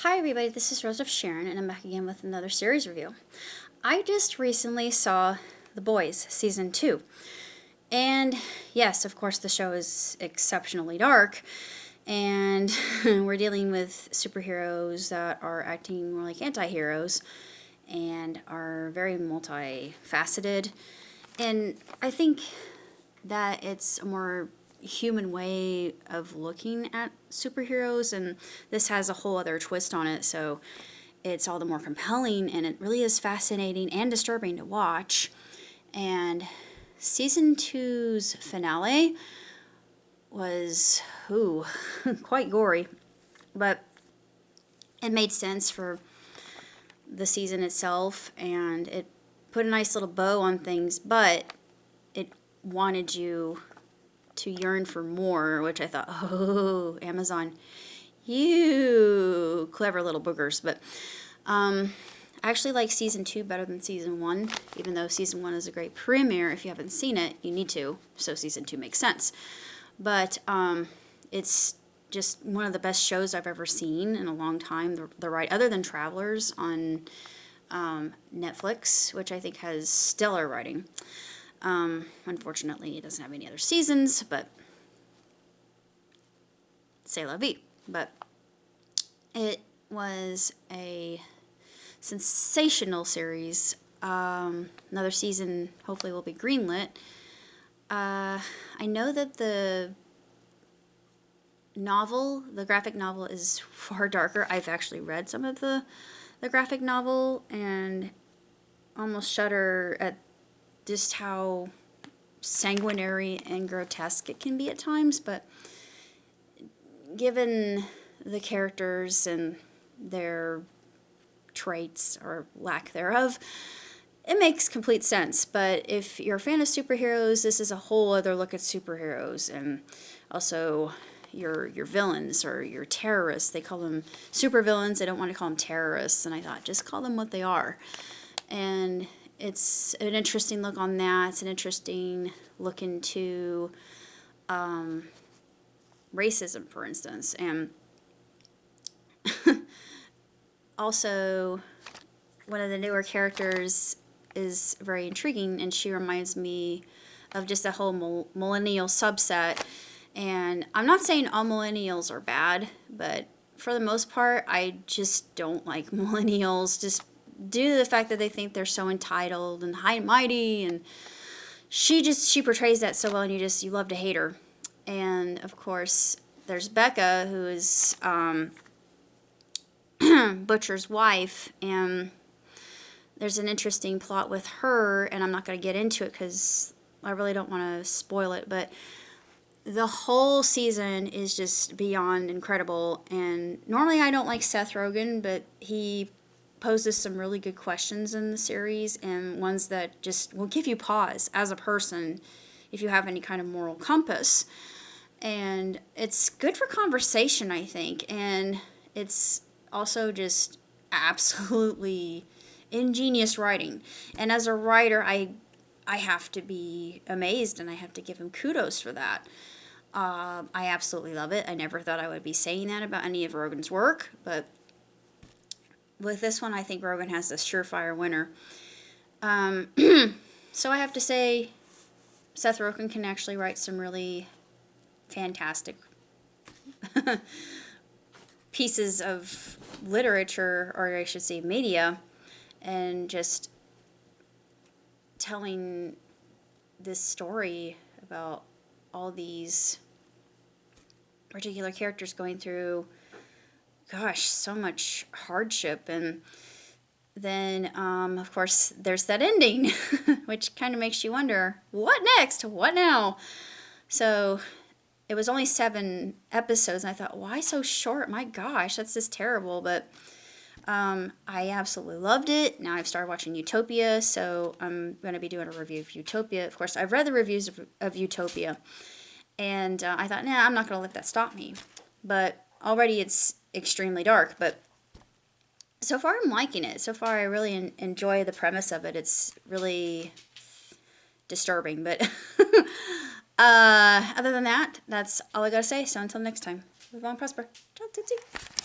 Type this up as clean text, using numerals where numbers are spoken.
Hi everybody, this is Rose of Sharon, and I'm back again with another series review. I just recently saw The Boys Season 2. And yes, of course the show is exceptionally dark, and we're dealing with superheroes that are acting more like anti-heroes and are very multifaceted. And I think that it's a more human way of looking at superheroes, and this has a whole other twist on it, so it's all the more compelling, and it really is fascinating and disturbing to watch. And season two's finale was quite gory, but it made sense for the season itself, and it put a nice little bow on things, but it wanted you to yearn for more, which I thought, oh, Amazon, you clever little boogers. But I actually like season 2 better than season 1, even though season 1 is a great premiere. If you haven't seen it, you need to, so season 2 makes sense. But it's just one of the best shows I've ever seen in a long time. The right, other than Travelers on Netflix, which I think has stellar writing. Unfortunately, it doesn't have any other seasons, but c'est la vie. But it was a sensational series. Another season hopefully will be greenlit. I know that the novel, the graphic novel, is far darker. I've actually read some of the graphic novel and almost shudder at just how sanguinary and grotesque it can be at times, but given the characters and their traits or lack thereof, it makes complete sense. But if you're a fan of superheroes, this is a whole other look at superheroes, and also your villains or your terrorists. They call them supervillains. They don't want to call them terrorists, and I thought, just call them what they are. And it's an interesting look on that. It's an interesting look into racism, for instance. And also, one of the newer characters is very intriguing, and she reminds me of just a whole millennial subset. And I'm not saying all millennials are bad, but for the most part, I just don't like millennials, just due to the fact that they think they're so entitled and high and mighty, and she portrays that so well, and you love to hate her. And of course, there's Becca, who is Butcher's wife, and there's an interesting plot with her, and I'm not going to get into it because I really don't want to spoil it, but the whole season is just beyond incredible. And normally I don't like Seth Rogen, but he poses some really good questions in the series, and ones that just will give you pause as a person if you have any kind of moral compass. And it's good for conversation, I think, and it's also just absolutely ingenious writing. And as a writer, I have to be amazed, and I have to give him kudos for that. I absolutely love it. I never thought I would be saying that about any of Rogen's work, but with this one, I think Rogen has the surefire winner. So I have to say, Seth Rogen can actually write some really fantastic pieces of literature, or I should say media, and just telling this story about all these particular characters going through, gosh, so much hardship. And then, of course, there's that ending, which kind of makes you wonder, what next? What now? So it was only 7 episodes, and I thought, why so short? My gosh, that's just terrible. But I absolutely loved it. Now I've started watching Utopia, so I'm going to be doing a review of Utopia. Of course, I've read the reviews of Utopia, and I thought, nah, I'm not going to let that stop me. But already it's extremely dark, but so far I'm liking it. So far I really enjoy the premise of it. It's really disturbing, but other than that, that's all I gotta say. So until next time, live long, prosper. Ciao, tootsie.